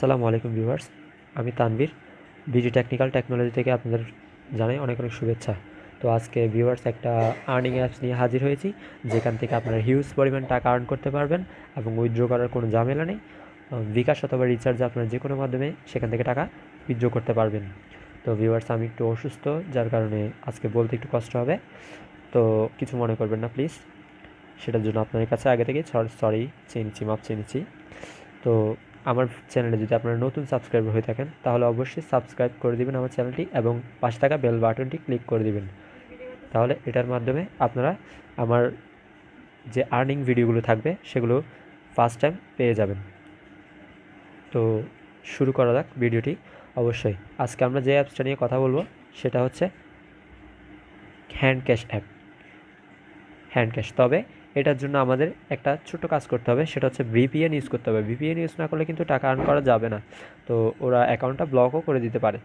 আসসালামু আলাইকুম ভিউয়ার্স, আমি তানভীর বিডি টেকনিক্যাল টেকনোলজি থেকে আপনাদের জানাই অনেক অনেক শুভেচ্ছা। তো আজকে ভিউয়ার্স একটা আর্নিং অ্যাপস নিয়ে হাজির হয়েছি, যেখান থেকে আপনারা হিউজ পরিমাণ টাকা আর্ন করতে পারবেন এবং উইথড্র করার কোনো ঝামেলা নেই। বিকাশ অথবা রিচার্জে আপনারা যে কোনো মাধ্যমে সেখান থেকে টাকা উইথড্র করতে পারবেন। তো ভিউয়ার্স, আমি একটু অসুস্থ, যার কারণে আজকে বলতে একটু কষ্ট হবে, তো কিছু মনে করবেন না প্লিজ। সেটার জন্য আপনাদের কাছে আগে থেকেই সরি চেয়ে নিচ্ছি, মাপ চেয়ে নিচ্ছি। তো আমার চ্যানেলে যদি আপনারা নতুন সাবস্ক্রাইবার হয়ে থাকেন, তাহলে অবশ্যই সাবস্ক্রাইব করে দিবেন আমার চ্যানেলটি এবং পাশে থাকা বেল বাটনটি ক্লিক করে দিবেন। তাহলে এটার মাধ্যমে আপনারা আমার যে আর্নিং ভিডিওগুলো থাকবে সেগুলো ফার্স্ট টাইম পেয়ে যাবেন। তো শুরু করা যাক ভিডিওটি। অবশ্যই আজকে আমরা যে অ্যাপসটা নিয়ে কথা বলবো সেটা হচ্ছে hand cash app. Hand cash, তবে এটার জন্য আমাদের একটা ছোট কাজ করতে হবে, সেটা হচ্ছে ভিপিএন ইউজ করতে হবে। ভিপিএন ইউজ না করলে কিন্তু টাকা আর্ন করা যাবে না, তো ওরা অ্যাকাউন্টটা ব্লকও করে দিতে পারে।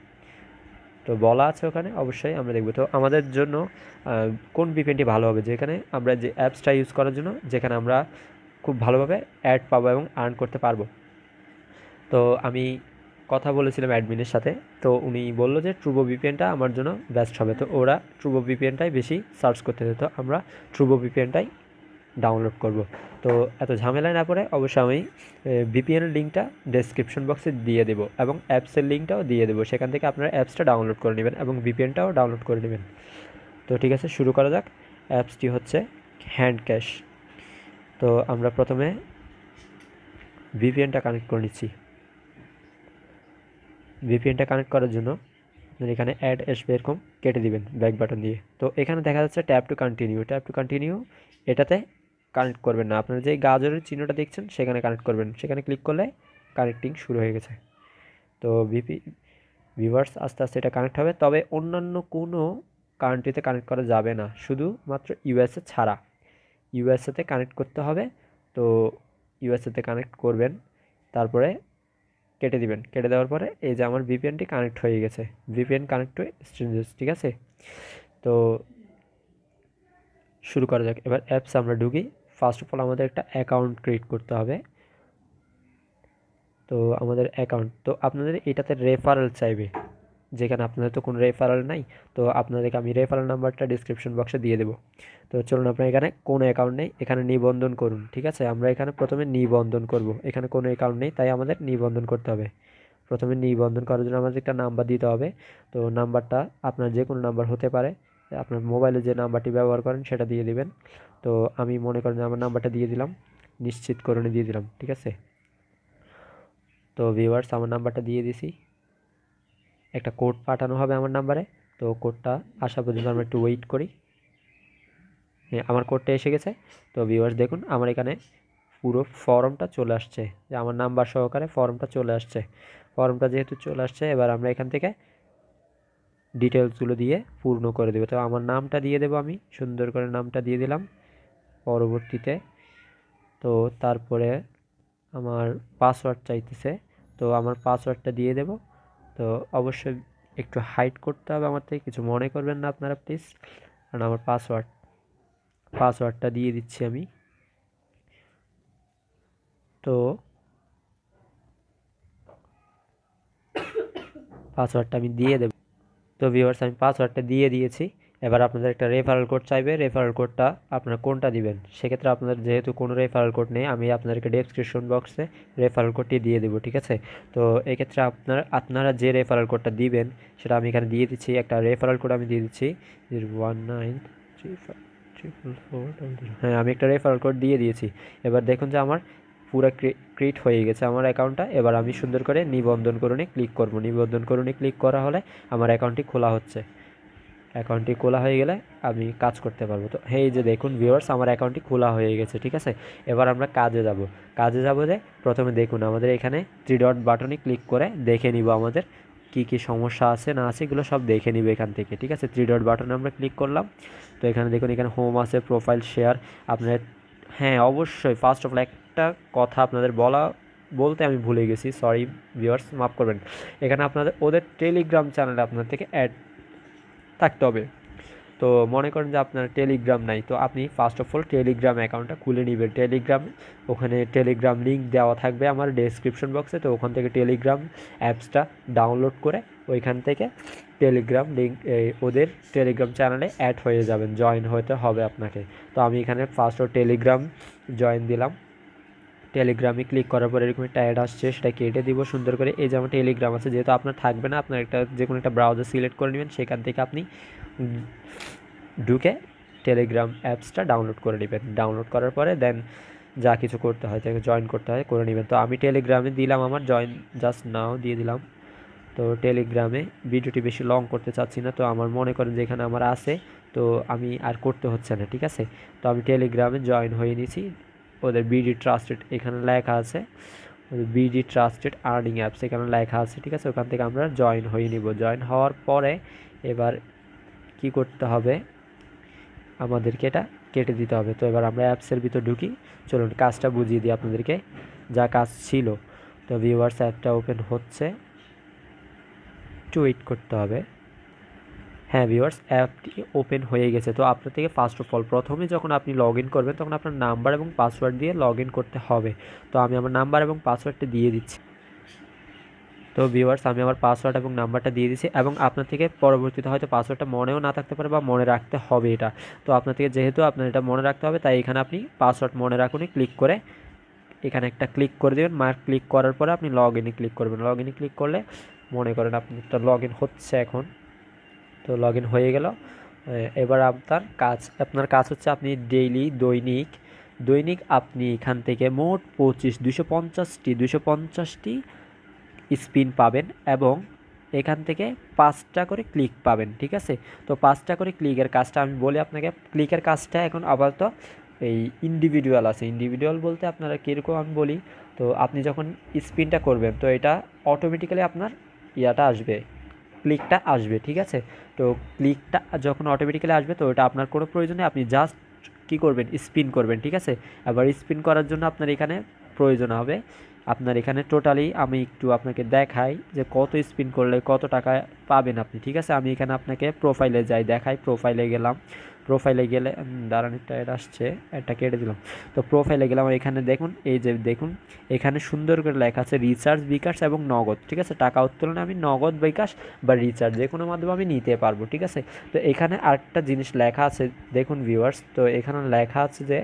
তো বলা আছে ওখানে, অবশ্যই আমরা দেখব। তো আমাদের জন্য কোন ভিপিএনটি ভালো হবে, যেখানে আমরা যে অ্যাপসটা ইউজ করার জন্য, যেখানে আমরা খুব ভালোভাবে অ্যাড পাবো এবং আর্ন করতে পারবো। তো আমি কথা বলেছিলাম অ্যাডমিনের সাথে, তো উনি বললো যে ট্রুবো ভিপিএনটা আমার জন্য বেস্ট হবে। তো ওরা ট্রুবো ভিপিএনটাই বেশি সার্চ করতে দিত, আমরা ট্রুবো ভিপিএনটাই ডাউনলোড করব। তো এত ঝামেলায় না পড়ে অবশ্যই আমি ভিপিএনের লিঙ্কটা ডেসক্রিপশন বক্সে দিয়ে দেবো এবং অ্যাপসের লিঙ্কটাও দিয়ে দেবো, সেখান থেকে আপনারা অ্যাপসটা ডাউনলোড করে নেবেন এবং ভিপিএনটাও ডাউনলোড করে নেবেন। তো ঠিক আছে, শুরু করা যাক। অ্যাপসটি হচ্ছে হ্যান্ড ক্যাশ। তো আমরা প্রথমে ভিপিএনটা কানেক্ট করে নিচ্ছি। ভিপিএনটা কানেক্ট করার জন্য এখানে অ্যাড আসবে, এরকম কেটে দিবেন ব্যাক বাটন দিয়ে। তো এখানে দেখা যাচ্ছে ট্যাপ টু কন্টিনিউ, এটাতে কানেক্ট করবেন না, আপনারা যে গাজরের চিহ্নটা দেখছেন সেখানে কানেক্ট করবেন। সেখানে ক্লিক করলে কানেক্টিং শুরু হয়ে গেছে। তো ভিউয়ার্স, আস্তে আস্তে এটা কানেক্ট হবে, তবে অন্যান্য কোনো কান্ট্রিতে কানেক্ট করা যাবে না, শুধুমাত্র ইউএসএ ছাড়া। ইউএসএতে কানেক্ট করতে হবে। তো ইউএসএতে কানেক্ট করবেন, তারপরে কেটে দিবেন। কেটে দেওয়ার পরে এই যে আমার ভিপিএনটি কানেক্ট হয়ে গেছে, ভিপিএন কানেক্ট টু স্ট্রেঞ্জার্স, ঠিক আছে। তো শুরু করা যাক। এবার অ্যাপস আমরা ঢুকি। ফার্স্ট অফ অল আমাদের একটা অ্যাকাউন্ট ক্রিয়েট করতে হবে। তো আমাদের অ্যাকাউন্ট, তো আপনাদের এটাতে রেফারেল চাইবে, যেখানে আপনাদের তো কোনো রেফারেল নাই। তো আপনাদেরকে আমি রেফারেল নাম্বারটা ডিসক্রিপশন বক্সে দিয়ে দেবো। তো চলুন, আপনার এখানে কোনো অ্যাকাউন্ট নেই, এখানে নিবন্ধন করুন, ঠিক আছে। আমরা এখানে প্রথমে নিবন্ধন করব, এখানে কোনো অ্যাকাউন্ট নেই, তাই আমাদের নিবন্ধন করতে হবে। প্রথমে নিবন্ধন করার জন্য আমাদের একটা নাম্বার দিতে হবে। তো নাম্বারটা আপনার যে কোনো নাম্বার হতে পারে, আপনার মোবাইলে যে নাম্বারটি ব্যবহার করেন সেটা দিয়ে দিবেন। তো আমি মনে করেন আমার নাম্বারটা দিয়ে দিলাম, নিশ্চিতকরণে দিয়ে দিলাম, ঠিক আছে। তো ভিউয়ার্স, আমার নাম্বারটা দিয়ে দিছি, একটা কোড পাঠানো হবে আমার নাম্বারে। তো কোডটা আসা পর্যন্ত আমরা একটু ওয়েট করি। হ্যাঁ, আমার কোডটা এসে গেছে। তো ভিউয়ার্স দেখুন, আমার এখানে পুরো ফর্মটা চলে আসছে, যে আমার নাম্বার সহকারে ফর্মটা চলে আসছে। ফর্মটা যেহেতু চলে আসছে, এবার আমরা এখান থেকে ডিটেলসগুলো দিয়ে পূর্ণ করে দেবো। তো আমার নামটা দিয়ে দেবো, আমি সুন্দর করে নামটা দিয়ে দিলাম পরবর্তীতে। তো তারপরে আমার পাসওয়ার্ড চাইতেছে, তো আমার পাসওয়ার্ডটা দিয়ে দেব। তো অবশ্যই একটু হাইড করতে হবে আমার থেকে, কিছু মনে করবেন না আপনারা প্লিজ, কারণ আমার পাসওয়ার্ডটা দিয়ে দিচ্ছি আমি। তো পাসওয়ার্ডটা আমি দিয়ে দেব। তো ভিউয়ার্স, আমি পাসওয়ার্ডটা দিয়ে দিয়েছি। এবার আপনাদের একটা রেফারেল কোড চাইবে, রেফারেল কোডটা আপনারা কোনটা দিবেন। সেক্ষেত্রে আপনাদের যেহেতু কোনো রেফারেল কোড নেই, আমি আপনাদেরকে ডেসক্রিপশন বক্সে রেফারেল কোডটি দিয়ে দেবো, ঠিক আছে। তো এক্ষেত্রে আপনারা যে রেফারেল কোডটা দিবেন সেটা আমি এখানে দিয়ে দিচ্ছি। একটা রেফারেল কোড আমি দিয়ে দিচ্ছি 019354400। হ্যাঁ, আমি একটা রেফারেল কোড দিয়ে দিয়েছি। এবার দেখুন যে আমার পুরো ক্রিয়েট হয়ে গেছে আমার অ্যাকাউন্টটা। এবার আমি সুন্দর করে নিবন্ধন করুনে ক্লিক করব। নিবন্ধন করুনে ক্লিক করা হলে আমার অ্যাকাউন্টটি খোলা হচ্ছে। অ্যাকাউন্টটি খোলা হয়ে গেলে আমি কাজ করতে পারবো। তো এই যে দেখুন ভিউয়ার্স, আমার অ্যাকাউন্টটি খোলা হয়ে গেছে, ঠিক আছে। এবার আমরা কাজে যাব যে প্রথমে দেখুন আমাদের এখানে 3 ডট বাটনে ক্লিক করে দেখে নিব আমাদের কি কি সমস্যা আছে না আছে, এগুলো সব দেখে নিব এখান থেকে, ঠিক আছে। 3 ডট বাটনে আমরা ক্লিক করলাম। তো এখানে দেখুন, এখানে হোম আছে, প্রোফাইল, শেয়ার। আপনার, হ্যাঁ অবশ্যই, ফার্স্ট অফ অল একটা কথা আপনাদের বলতে আমি ভুলে গেছি, সরি ভিউয়ার্স, মাফ করবেন। এখানে আপনাদের ওদের টেলিগ্রাম চ্যানেলে আপনার থেকে অ্যাড থাকতে হবে। তো মনে করেন যে আপনার টেলিগ্রাম নাই, তো আপনি ফার্স্ট অফ অল টেলিগ্রাম অ্যাকাউন্টটা খুলে নেবেন। টেলিগ্রাম, ওখানে টেলিগ্রাম লিঙ্ক দেওয়া থাকবে আমার ডেসক্রিপশন বক্সে, তো ওখান থেকে টেলিগ্রাম অ্যাপসটা ডাউনলোড করে ওইখান থেকে টেলিগ্রাম লিঙ্ক ওদের টেলিগ্রাম চ্যানেলে অ্যাড হয়ে যাবেন, জয়েন হতে হবে আপনাকে। তো আমি এখানে ফার্স্ট টেলিগ্রাম জয়েন দিলাম। টেলিগ্রামে ক্লিক করার পর এরকম একটা অ্যাড আসছে, সেটা কেটে দিব সুন্দর করে। এই যেমন টেলিগ্রাম আছে, যেহেতু আপনার থাকবে না, আপনার একটা যে কোনো একটা ব্রাউজার সিলেক্ট করে নেবেন, সেখান থেকে আপনি ঢুকে টেলিগ্রাম অ্যাপসটা ডাউনলোড করে নেবেন। ডাউনলোড করার পরে দেন যা কিছু করতে হয়, তাকে জয়েন করতে হয় করে নেবেন। তো আমি টেলিগ্রামে দিলাম, আমার জয়েন জাস্ট নাও দিয়ে দিলাম। তো টেলিগ্রামে ভিডিওটি বেশি লং করতে চাচ্ছি না, তো আমার মনে করেন যে এখানে আমার আছে, তো আমি আর করতে হচ্ছে না, ঠিক আছে। তো আমি টেলিগ্রামে জয়েন হয়ে নিয়েছি। ওদের বিডি ট্রাস্টেড এখানে লেখা আছে, বিডি ট্রাস্টেড আর্নিং অ্যাপস এখানে লেখা আছে, ঠিক আছে। ওখান থেকে আমরা জয়েন হয়ে নিব। জয়েন হওয়ার পরে এবার কি করতে হবে, আমাদেরকে এটা কেটে দিতে হবে। তো এবার আমরা অ্যাপসের ভিতর ঢুকি। চলুন কাজটা বুঝিয়ে দিই আপনাদেরকে, যা কাজ ছিল। তো ভিউয়ার্স অ্যাপটা ওপেন হচ্ছে, একটু ওয়েট করতে হবে। হ্যাঁ ভিউয়ার্স, অ্যাপটি ওপেন হয়ে গেছে। তো আপনার থেকে ফার্স্ট অফ অল প্রথমে যখন আপনি লগ ইন করবেন, তখন আপনার নাম্বার এবং পাসওয়ার্ড দিয়ে লগ ইন করতে হবে। তো আমি আমার নাম্বার এবং পাসওয়ার্ডটা দিয়ে দিচ্ছি। তো ভিউয়ার্স, আমি আমার পাসওয়ার্ড এবং নাম্বারটা দিয়ে দিচ্ছি, এবং আপনার থেকে পরবর্তীতে হয়তো পাসওয়ার্ডটা মনেও না থাকতে পারে বা মনে রাখতে হবে এটা। তো আপনার থেকে যেহেতু আপনার এটা মনে রাখতে হবে, তাই এখানে আপনি পাসওয়ার্ড মনে রাখুনই ক্লিক করে এখানে একটা ক্লিক করে দেবেন। মার্ক ক্লিক করার পরে আপনি লগ ইনে ক্লিক করবেন। লগ ইনে ক্লিক করলে মনে করেন আপনার লগ ইন হচ্ছে এখন। তো লগ ইন হয়ে গেল। এবার আপনার কাজ হচ্ছে আপনি দৈনিক আপনি এখান থেকে মোট 250টি স্পিন পাবেন, এবং এখান থেকে 5টা করে ক্লিক পাবেন, ঠিক আছে। তো 5টা করে ক্লিকের কাজটা আমি বলি আপনাকে। ক্লিকের কাজটা এখন আপাতত এই ইন্ডিভিজুয়াল আছে। ইন্ডিভিজুয়াল বলতে আপনারা কীরকম আমি বলি, তো আপনি যখন স্পিনটা করবেন, তো এটা অটোমেটিক্যালি আপনার ইয়াটা আসবে, ক্লিকটা আসবে, ঠিক আছে। তো ক্লিকটা যখন অটোমেটিক্যালি আসবে, তো ওটা আপনার কোনো প্রয়োজন নেই, আপনি জাস্ট কী করবেন, স্পিন করবেন, ঠিক আছে। আবার স্পিন করার জন্য আপনার এখানে প্রয়োজন হবে, আপনার এখানে টোটালি আমি একটু আপনাকে দেখাই যে কত স্পিন করলে কত টাকা পাবেন আপনি, ঠিক আছে। আমি এখানে আপনাকে প্রোফাইলে যাই, দেখাই। প্রোফাইলে গেলাম, প্রোফাইলে গেলে দাঁড়ান, একটা অ্যাড আসছে, একটা কেটে দিলাম। তো প্রোফাইলে গেলাম, এখানে দেখুন, এই যে দেখুন এখানে সুন্দর করে লেখা আছে রিচার্জ, বিকাশ এবং নগদ, ঠিক আছে। টাকা উত্তোলনে আমি নগদ, বিকাশ বা রিচার্জ যে কোনো মাধ্যমে আমি নিতে পারবো, ঠিক আছে। তো এখানে আরেকটা জিনিস লেখা আছে, দেখুন ভিউয়ার্স, তো এখানে লেখা আছে যে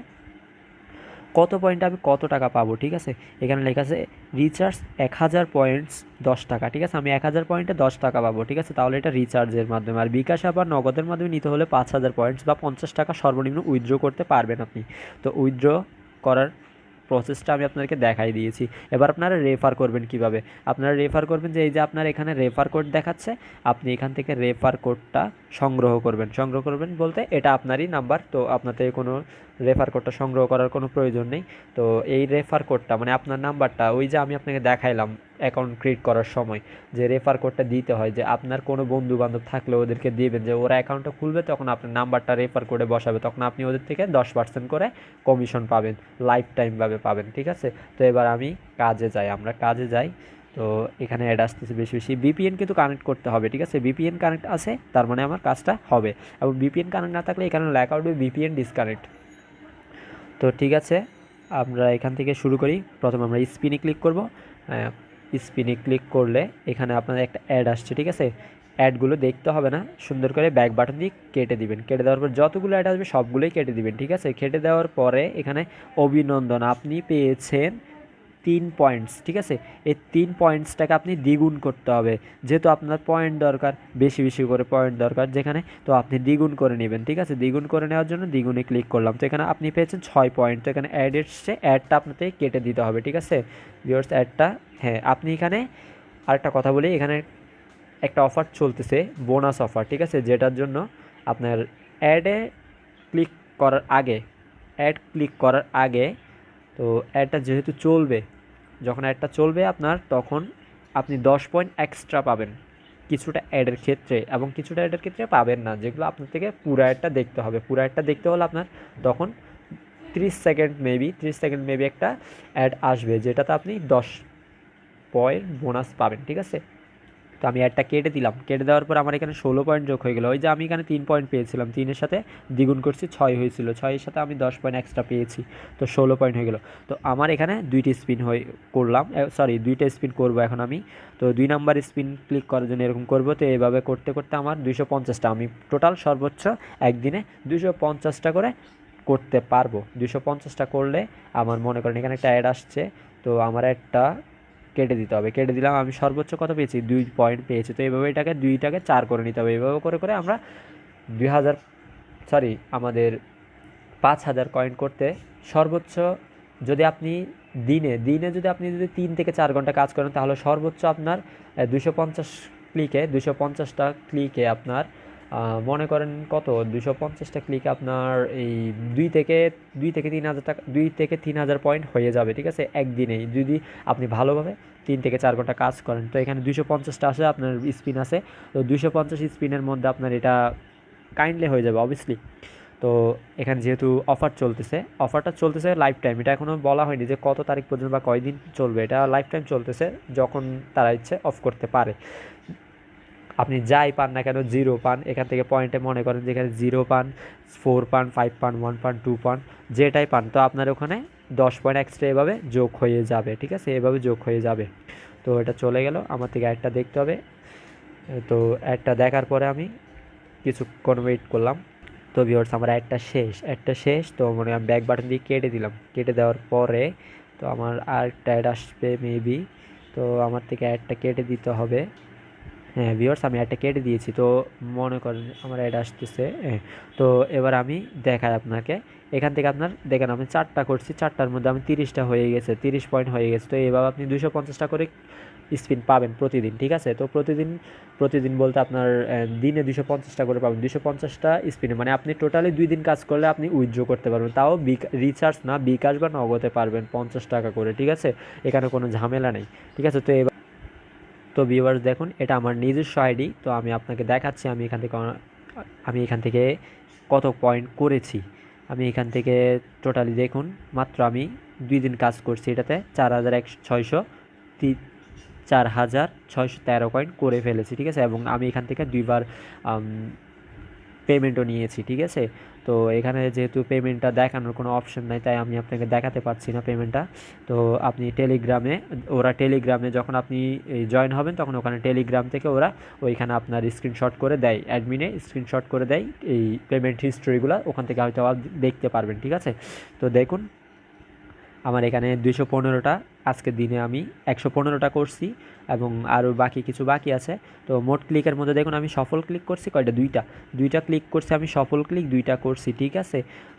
কত পয়েন্টে আমি কত টাকা পাবো, ঠিক আছে। এখানে লেখা আছে রিচার্জ 1000 পয়েন্টস 10 টাকা, ঠিক আছে। আমি 1000 পয়েন্টে 10 টাকা পাবো, ঠিক আছে। তাহলে এটা রিচার্জের মাধ্যমে। আর বিকাশ আবার নগদের মাধ্যমে নিতে হলে 5000 পয়েন্টস বা 50 টাকা সর্বনিম্ন উইথড্র করতে পারবেন আপনি। তো উইথড্র করার প্রসেসটা আমি আপনাদেরকে দেখাই দিয়েছি। এবার আপনারা রেফার করবেন কিভাবে। আপনারা রেফার করবেন যে এই যে আপনার এখানে রেফার কোড দেখাচ্ছে, আপনি এখান থেকে রেফার কোডটা সংগ্রহ করবেন বলতে এটা আপনারই নাম্বার, তো আপনার থেকে কোনো রেফার কোডটা সংগ্রহ করার কোনো প্রয়োজন নেই। তো এই রেফার কোডটা মানে আপনার নাম্বারটা, ওই যে আমি আপনাকে দেখাইলাম অ্যাকাউন্ট ক্রিয়েট করার সময় যে রেফার কোডটা দিতে হয়, যে আপনার কোনো বন্ধু বান্ধব থাকলে ওদেরকে দিবেন, যে ওরা অ্যাকাউন্টটা খুলবে, তখন আপনার নাম্বারটা রেফার কোডে বসাবে, তখন আপনি ওদের থেকে 10% করে কমিশন পাবেন, লাইফ টাইমভাবে পাবেন, ঠিক আছে। তো এবার আমরা কাজে যাই। তো এখানে অ্যাড আসতেছে বেশি বেশি। বিপিএন কিন্তু কানেক্ট করতে হবে, ঠিক আছে। বিপিএন কানেক্ট আছে, তার মানে আমার কাজটা হবে। এবং বিপিএন কানেক্ট না থাকলে এখানে লেখা উঠবে বিপিএন ডিসকানেক্ট। তো ঠিক আছে, আমরা এখান থেকে শুরু করি। প্রথমে আমরা স্পিনে ক্লিক করব। স্পিনে ক্লিক করলে এখানে আপনাদের একটা অ্যাড আসছে, ঠিক আছে। অ্যাডগুলো দেখতে হবে না, সুন্দর করে ব্যাক বাটন দিয়ে কেটে দিবেন। কেটে দেওয়ার পর যতগুলো অ্যাড আসবে সবগুলোই কেটে দিবেন, ঠিক আছে। কেটে দেওয়ার পরে এখানে অভিনন্দন, আপনি পেয়েছেন 3 পয়েন্টস, ঠিক আছে। এই 3 পয়েন্টসটাকে আপনি দ্বিগুণ করতে হবে, যেহেতু আপনার পয়েন্ট দরকার, বেশি বেশি করে পয়েন্ট দরকার যেখানে, তো আপনি দ্বিগুণ করে নেবেন, ঠিক আছে। দ্বিগুণ করে নেওয়ার জন্য দ্বিগুণে ক্লিক করলাম। তো এখানে আপনি পেয়েছেন 6 পয়েন্ট। তো এখানে অ্যাড এসছে, অ্যাডটা আপনাকে কেটে দিতে হবে, ঠিক আছে ভিউয়ার্স। অ্যাডটা, হ্যাঁ, আপনি এখানে আরেকটা কথা বলি, এখানে একটা অফার চলতেছে, বোনাস অফার, ঠিক আছে, যেটার জন্য আপনার ক্লিক ক্লিক করার আগে তো অ্যাডটা যেহেতু চলবে, যখন অ্যাডটা চলবে আপনার, তখন আপনি 10 পয়েন্ট এক্সট্রা পাবেন কিছুটা অ্যাডের ক্ষেত্রে, এবং কিছুটা অ্যাডের ক্ষেত্রে পাবেন না, যেগুলো আপনার থেকে পুরো অ্যাডটা দেখতে হবে। পুরো অ্যাডটা দেখতে হলে আপনার তখন 30 সেকেন্ড মেবি একটা অ্যাড আসবে, যেটাতে আপনি 10 পয়েন্ট বোনাস পাবেন, ঠিক আছে। তো আমি অ্যাডটা কেটে দিলাম, কেটে দেওয়ার পর আমার এখানে 16 পয়েন্ট যোগ হয়ে গেলো। ওই যে আমি এখানে 3 পয়েন্ট পেয়েছিলাম, 3-এর সাথে দ্বিগুণ করছি 6 হয়েছিল, 6-এর সাথে আমি 10 পয়েন্ট এক্সট্রা পেয়েছি, তো 16 পয়েন্ট হয়ে গেলো। তো আমার এখানে 2টি স্পিন করলাম, সরি 2টা স্পিন করবো এখন আমি। তো 2 নাম্বার স্পিন ক্লিক করার জন্য এরকম করবো। তো এইভাবে করতে করতে আমার 250টা, আমি টোটাল সর্বোচ্চ একদিনে 250টা করে করতে পারবো। 250টা করলে আমার মনে করেন এখানে একটা অ্যাড আসছে, তো আমার একটা কেটে দিতে হবে, কেটে দিলাম। আমি সর্বোচ্চ কত পেয়েছি? 2 পয়েন্ট পেয়েছি। তো এইভাবে এটাকে 2টাকে 4 করে নিতে হবে। এইভাবে করে করে আমরা 2000 আমাদের 5000 কয়েন করতে সর্বোচ্চ, যদি আপনি দিনে যদি 3 থেকে 4 ঘন্টা কাজ করেন, তাহলে সর্বোচ্চ আপনার 250টা ক্লিকে আপনার মনে করেন কত, 250টা ক্লিকে আপনার এই 2 থেকে 3,000 টাকা, 2 থেকে 3,000 পয়েন্ট হয়ে যাবে, ঠিক আছে, একদিনেই, যদি আপনি ভালোভাবে 3 থেকে 4 ঘন্টা কাজ করেন। তো এখানে 250টা আসে আপনার স্পিন আছে, তো 250 স্পিনের মধ্যে আপনার এটা কাইন্ডলি হয়ে যাবে অবভিয়াসলি। তো এখানে যেহেতু অফারটা চলতেছে লাইফ টাইম, এটা এখনও বলা হয়নি যে কত তারিখ পর্যন্ত বা কয়দিন চলবে, এটা লাইফ টাইম চলতেছে, যখন তারা ইচ্ছে অফ করতে পারে। আপনি যাই পান না কেন, 0 পান, এখান থেকে পয়েন্টে মনে করেন যেখানে 0 পান, 4 পান, 5 পান, 1 পান, 2 পান, যেটাই পান, তো আপনার ওখানে 10 পয়েন্ট এক্সট্রা এভাবে যোগ হয়ে যাবে, ঠিক আছে, এভাবে যোগ হয়ে যাবে। তো এটা চলে গেল, আমার থেকে অ্যাডটা দেখতে হবে। তো অ্যাডটা দেখার পরে আমি কিছুক্ষণ ওয়েট করলাম। তো ভিউয়ার্স আমার অ্যাডটা শেষ। তো মনে আমি ব্যাক বাটন দিয়ে কেটে দিলাম, কেটে দেওয়ার পরে তো আমার আরেকটা অ্যাড আসবে মেবি, তো আমার থেকে অ্যাডটা কেটে দিতে হবে। হ্যাঁ ভিউয়ার্স আমি অ্যাডটা কেটে দিয়েছি, তো মনে করেন আমার অ্যাড আসতেছে। হ্যাঁ, তো এবার আমি দেখাই আপনাকে, এখান থেকে আপনার দেখেন আমি 4টা করছি, 4টার মধ্যে আমি 30টা হয়ে গেছে, 30 পয়েন্ট হয়ে গেছে। তো এইভাবে আপনি 250টা করে স্পিন পাবেন প্রতিদিন, ঠিক আছে। তো প্রতিদিন বলতে আপনার দিনে 250টা করে পাবেন, 250টা স্পিনে, মানে আপনি টোটালি 2 দিন কাজ করলে আপনি উইথড্র করতে পারবেন, তাও রিচার্জ না, বিকাশ বা নগদে পারবেন 50 টাকা করে, ঠিক আছে, এখানে কোনো ঝামেলা নেই, ঠিক আছে। তো ভিউয়ার্স দেখুন, এটা আমার নিজস্ব আইডি, তো আমি আপনাকে দেখাচ্ছি আমি এখান থেকে কত পয়েন্ট করেছি। আমি এখান থেকে টোটালি দেখুন, মাত্র আমি 2 দিন কাজ করছি, এটাতে 4,613 কয়েন করে ফেলেছি, ঠিক আছে, এবং আমি এখান থেকে 2বার পেমেন্টও নিয়েছি, ঠিক আছে। তো এখানে যেহেতু পেমেন্টটা দেখানোর কোনো অপশন নাই, তাই আমি আপনাকে দেখাতে পারছি না পেমেন্টটা। তো আপনি টেলিগ্রামে যখন আপনি জয়েন হবেন, তখন ওখানে টেলিগ্রাম থেকে ওরা ওইখানে আপনার স্ক্রিনশট করে দেয়, অ্যাডমিনে স্ক্রিনশট করে দেয় এই পেমেন্ট হিস্ট্রিগুলো, ওখান থেকে হয়তো দেখতে পারবেন, ঠিক আছে। তো দেখুন আমার এখানে 215টা, আজকের দিনে আমি 115টা করছি, এবং আরও কিছু বাকি আছে। তো মোট ক্লিকের মধ্যে দেখুন আমি সফল ক্লিক করছি কয়টা, 2টা ক্লিক করছি আমি, সফল ক্লিক 2টা করছি, ঠিক আছে,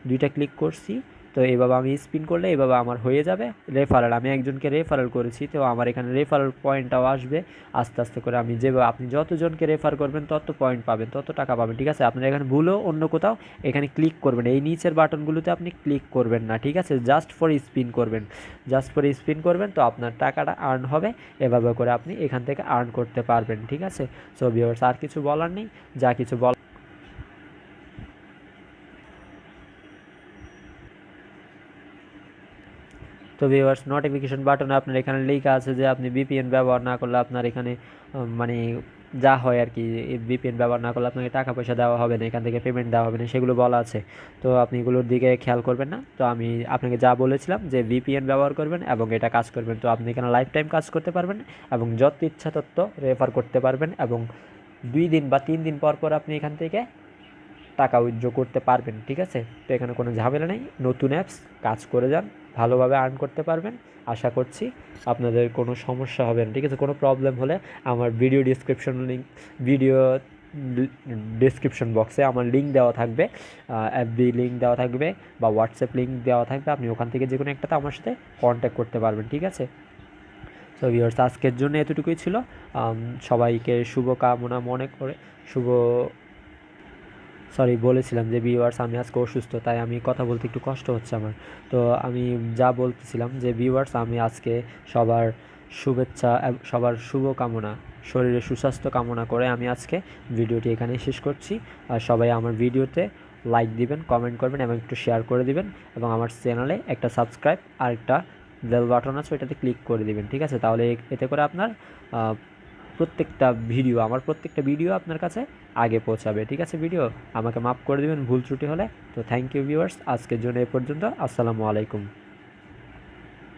2টা ক্লিক করছি। তো এইভাবে আমি স্পিন করলে এইভাবে আমার হয়ে যাবে রেফারেল, আমি একজনকে রেফারেল করেছি, তো আমার এখানে রেফারেল পয়েন্টটাও আসবে আস্তে আস্তে করে। আপনি যতজনকে রেফার করবেন তত পয়েন্ট পাবেন, তত টাকা পাবেন, ঠিক আছে। আপনার এখানে ভুলও অন্য কোথাও এখানে ক্লিক করবেন, এই নিচের বাটনগুলোতে আপনি ক্লিক করবেন না, ঠিক আছে, জাস্ট ফর স্পিন করবেন, তো আপনার টাকাটা আর্ন হবে। এভাবে করে আপনি এখান থেকে আর্ন করতে পারবেন, ঠিক আছে। সো ভিউয়ার্স আর কিছু বলার নেই, যা কিছু তো ভিউয়ার্স নোটিফিকেশন বাটনে আপনার এখানে লেখা আছে যে আপনি ভিপিএন ব্যবহার না করলে আপনার এখানে মানে যা হয় আর কি, ভিপিএন ব্যবহার না করলে আপনাকে টাকা পয়সা দেওয়া হবে না, এখান থেকে পেমেন্ট দেওয়া হবে না, সেগুলো বলা আছে। তো আপনি এগুলোর দিকে খেয়াল করবেন না। তো আমি আপনাকে যা বলেছিলাম যে ভিপিএন ব্যবহার করবেন এবং এটা কাজ করবেন, তো আপনি এখানে লাইফ টাইম কাজ করতে পারবেন এবং যত ইচ্ছা তত রেফার করতে পারবেন, এবং 2 দিন বা 3 দিন পর আপনি এখান থেকে টাকা উইথড্র করতে পারবেন, ঠিক আছে। তো এখানে কোনো ঝামেলা নেই, নতুন অ্যাপস, কাজ করে যান, ভালোভাবে আর্ন করতে পারবেন। আশা করছি আপনাদের কোনো সমস্যা হবে না, ঠিক আছে। কোনো প্রবলেম হলে আমার ভিডিও ডিসক্রিপশন বক্সে আমার লিঙ্ক দেওয়া থাকবে, এফবি লিঙ্ক দেওয়া থাকবে বা হোয়াটসঅ্যাপ লিঙ্ক দেওয়া থাকবে, আপনি ওখান থেকে যে কোনো একটাতে আমার সাথে কন্ট্যাক্ট করতে পারবেন, ঠিক আছে। সো ভিউয়ার্স আজকের জন্য এতটুকুই ছিল। সবাইকে শুভকামনা মনে করে বলেছিলাম যে ভিউয়ার্স আমি আজকে অসুস্থ, তাই আমি কথা বলতে একটু কষ্ট হচ্ছে আমার। তো আমি যা বলতেছিলাম যে ভিউয়ার্স আমি আজকে সবার শুভেচ্ছা, সবার শুভকামনা, শরীরে সুস্বাস্থ্য কামনা করে আমি আজকে ভিডিওটি এখানেই শেষ করছি। আর সবাই আমার ভিডিওতে লাইক দিবেন, কমেন্ট করবেন এবং একটু শেয়ার করে দিবেন, এবং আমার চ্যানেলে একটা সাবস্ক্রাইব আর একটা বেল বাটন আছে, ওইটাতে ক্লিক করে দিবেন, ঠিক আছে। তাহলে এতে করে আপনার প্রত্যেকটা ভিডিও, আমার প্রত্যেকটা ভিডিও আপনার কাছে আগে পৌঁছাবে। ঠিক আছে ভিডিও, আমাকে মাফ করে দেবেন ভুল ত্রুটি হলে। তো থ্যাংক ইউ ভিউয়ার্স, আজকের জন্য এ পর্যন্ত। আসসালামু আলাইকুম।